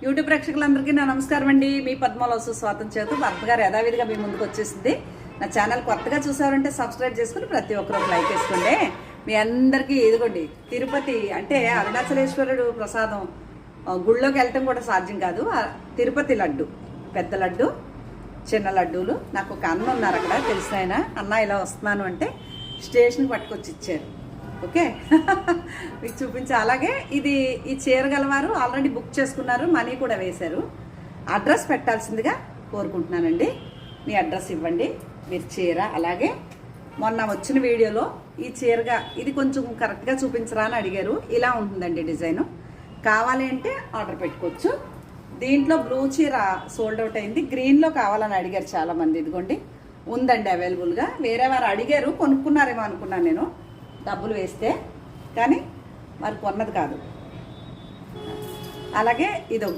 YouTube ప్రేక్షకులందరికీ నా నమస్కారం అండి. మీ పద్మలో సుస్వాగతం చేస్తూ భర్త గారు యథావిధిగా మీ ముందుకు వచ్చేసింది. నా ఛానల్ కొత్తగా చూసారంటే సబ్స్క్రైబ్ చేసుకుని ప్రతి ఒక్కరు లైక్ వేసుకోండి. మీ అందరికీ ఇదిగోండి, తిరుపతి అంటే అరుణాచలేశ్వరుడు ప్రసాదం గుళ్ళోకి వెళ్ళటం కూడా సాధ్యం కాదు. తిరుపతి లడ్డు, పెద్ద లడ్డు, చిన్న లడ్డూలు. నాకు ఒక అన్న ఉన్నారు అక్కడ, తెలిసిన ఆయన. అన్న ఇలా వస్తున్నాను అంటే స్టేషన్కి పట్టుకొచ్చి ఇచ్చారు. ఓకే, మీకు చూపించా. అలాగే ఈ చీర గలవారు ఆల్రెడీ బుక్ చేసుకున్నారు, మనీ కూడా వేశారు. అడ్రస్ పెట్టాల్సిందిగా కోరుకుంటున్నానండి. మీ అడ్రస్ ఇవ్వండి, మీరు చీర. అలాగే మొన్న వచ్చిన వీడియోలో ఈ చీరగా ఇది కొంచెం కరెక్ట్గా చూపించరా అని అడిగారు. ఇలా ఉంటుందండి డిజైను. కావాలి అంటే ఆర్డర్ పెట్టుకోవచ్చు. దీంట్లో బ్లూ చీర సోల్డ్ అవుట్ అయింది, గ్రీన్లో కావాలని అడిగారు చాలామంది. ఇదిగోండి ఉందండి అవైలబుల్గా. వేరే వారు అడిగారు, కొనుక్కున్నారేమో అనుకున్నాను నేను డబ్బులు వేస్తే, కానీ మరి కొన్నది కాదు. అలాగే ఇది ఒకటి.